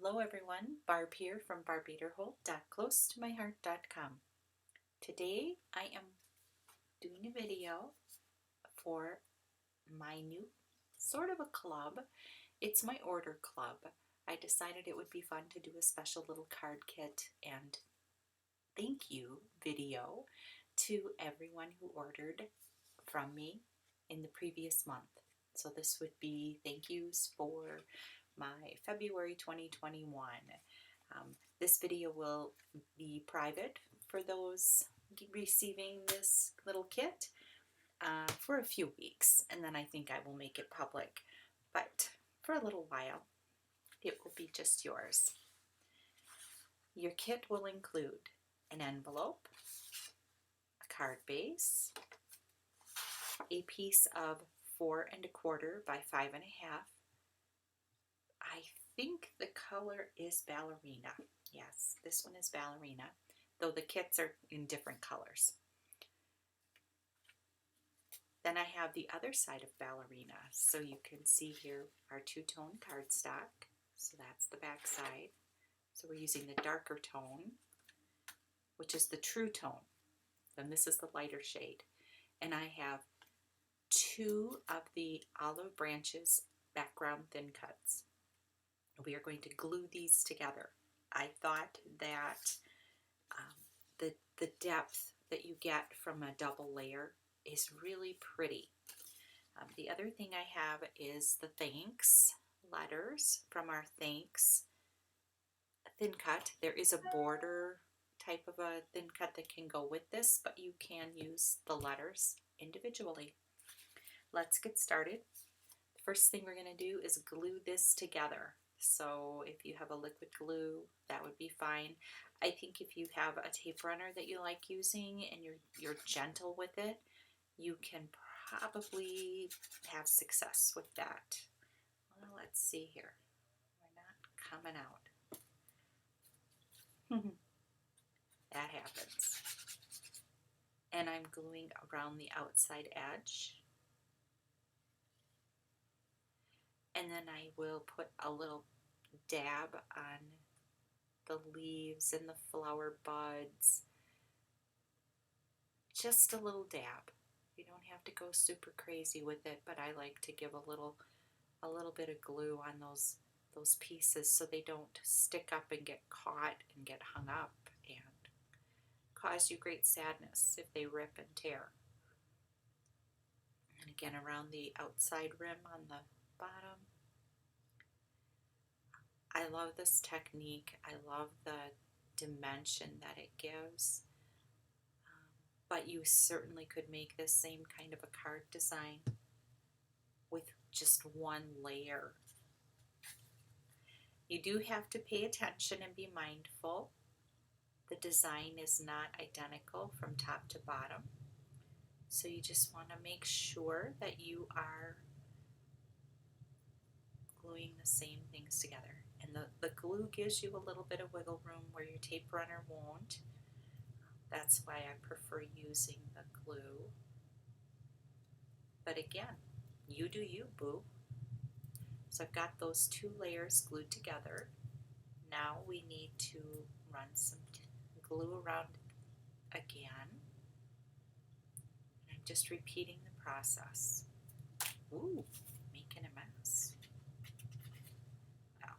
Hello everyone, Barb here from barbeaterholt.closetomyheart.com. Today I am doing a video for my new sort of a club. It's my order club. I decided it would be fun to do a special little card kit and thank you video to everyone who ordered from me in the previous month. So this would be thank yous for my February 2021. This video will be private for those receiving this little kit for a few weeks, and then I think I will make it public, but for a little while it will be just yours. Your kit will include an envelope, a card base, a piece of 4 1/4 by 5 1/2. I think the color is ballerina. Yes, this one is ballerina, though the kits are in different colors. Then I have the other side of ballerina. So you can see here our two-tone cardstock. So that's the back side. So we're using the darker tone, which is the true tone. Then this is the lighter shade. And I have 2 of the olive branches background thin cuts. We are going to glue these together. I thought that the depth that you get from a double layer is really pretty. The other thing I have is the thanks letters from our thanks thin cut. There is a border type of a thin cut that can go with this, but you can use the letters individually. Let's get started. The first thing we're going to do is glue this together. So if you have a liquid glue, that would be fine. I think if you have a tape runner that you like using and you're gentle with it, you can probably have success with that. Well, let's see here. We're not coming out. That happens. And I'm gluing around the outside edge. And then I will put a little dab on the leaves and the flower buds. Just a little dab. You don't have to go super crazy with it, but I like to give a little bit of glue on those pieces so they don't stick up and get caught and get hung up and cause you great sadness if they rip and tear. And again, around the outside rim on the bottom. I love this technique. I love the dimension that it gives. But you certainly could make this same kind of a card design with just one layer. You do have to pay attention and be mindful. The design is not identical from top to bottom. So you just want to make sure that you are gluing the same things together. And the glue gives you a little bit of wiggle room where your tape runner won't. That's why I prefer using the glue. But again, you do you, boo. So I've got those 2 layers glued together. Now we need to run some glue around again. And I'm just repeating the process. Ooh, making a mess. Well,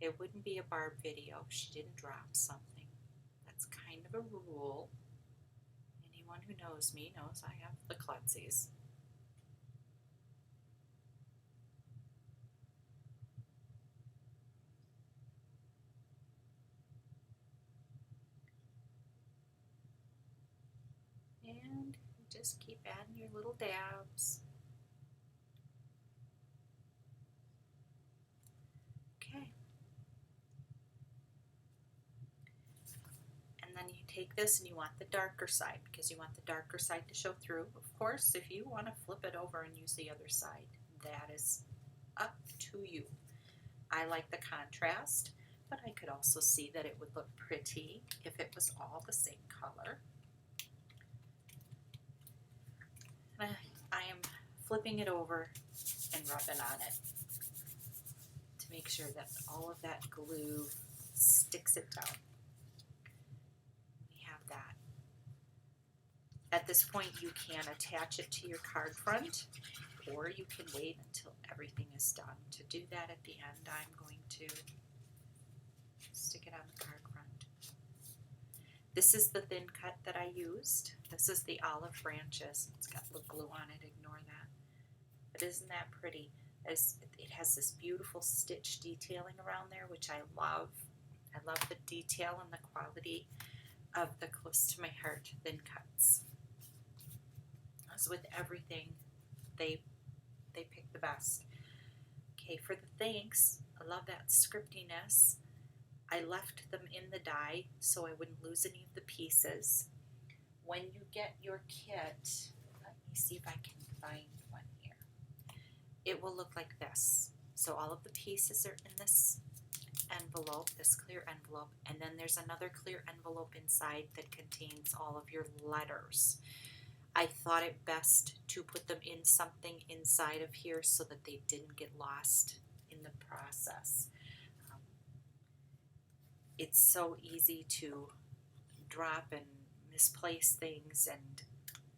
it wouldn't be a Barb video if she didn't drop something. That's kind of a rule. Anyone who knows me knows I have the klutzies. And just keep adding your little dabs. Okay. And then you take this and you want the darker side because you want the darker side to show through. Of course, if you want to flip it over and use the other side, that is up to you. I like the contrast, but I could also see that it would look pretty if it was all the same color. I am flipping it over and rubbing on it to to make sure that all of that glue sticks it down. We have that. At this point, you can attach it to your card front, or you can wait until everything is done. To do that at the end, I'm going to stick it on the card front. This is the thin cut that I used. This is the olive branches. It's got little glue on it, ignore that. But isn't that pretty? It has this beautiful stitch detailing around there, which I love. I love the detail and the quality of the close to my heart thin cuts. As with everything, they pick the best. Okay, for the thanks, I love that scriptiness. I left them in the die so I wouldn't lose any of the pieces. When you get your kit, let me see if I can find one here. It will look like this. So all of the pieces are in this envelope, this clear envelope, and then there's another clear envelope inside that contains all of your letters. I thought it best to put them in something inside of here so that they didn't get lost in the process. It's so easy to drop and misplace things, and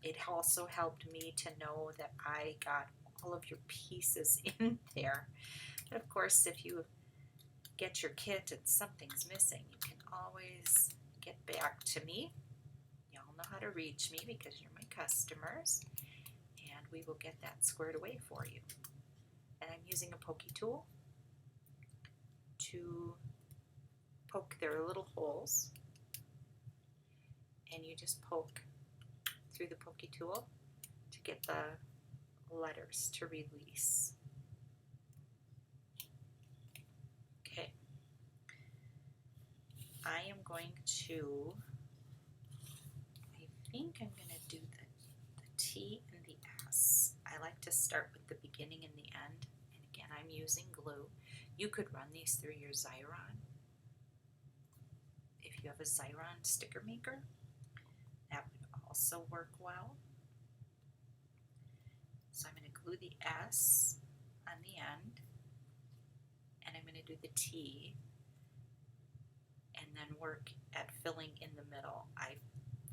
it also helped me to know that I got all of your pieces in there. But of course, if you get your kit and something's missing, you can always get back to me. Y'all know how to reach me because you're my customers, and we will get that squared away for you. And I'm using a pokey tool to poke their little holes, and you just poke through the pokey tool to get the letters to release. Okay, I am going to, I think I'm going to do the T and the S. I like to start with the beginning and the end, and again I'm using glue. You could run these through your Xyron. If you have a Xyron sticker maker, that would also work well. So I'm going to glue the S on the end, and I'm going to do the T, and then work at filling in the middle. I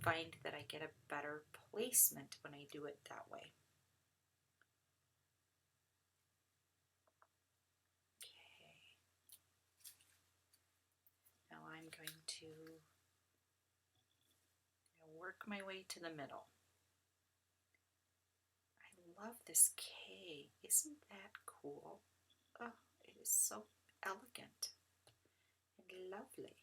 find that I get a better placement when I do it that way. Okay. Now I'm going to work my way to the middle. I love this K. Isn't that cool? Oh, it is so elegant and lovely.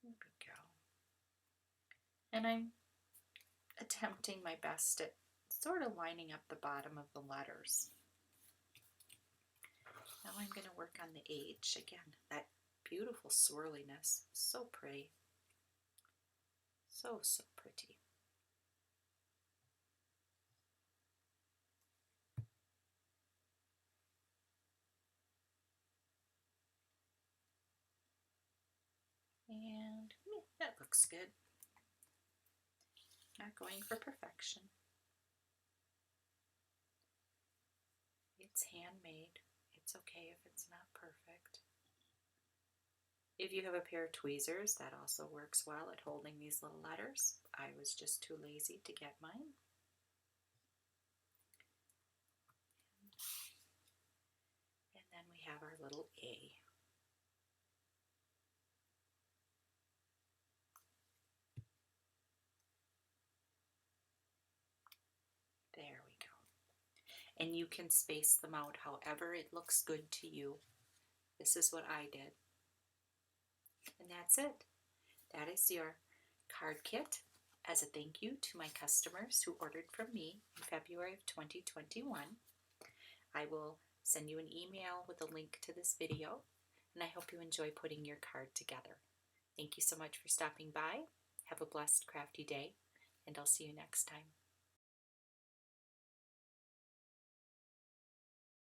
There we go. And I'm attempting my best at sort of lining up the bottom of the letters. Now I'm going to work on the H again. That beautiful swirliness. So pretty. So, so pretty. And that looks good. Not going for perfection. It's handmade. It's okay if it's not perfect. If you have a pair of tweezers, that also works well at holding these little letters. I was just too lazy to get mine. And then we have our little A. There we go. And you can space them out however it looks good to you. This is what I did. And that's it. That is your card kit as a thank you to my customers who ordered from me in February of 2021. I will send you an email with a link to this video, and I hope you enjoy putting your card together. Thank you so much for stopping by. Have a blessed, crafty day, and I'll see you next time.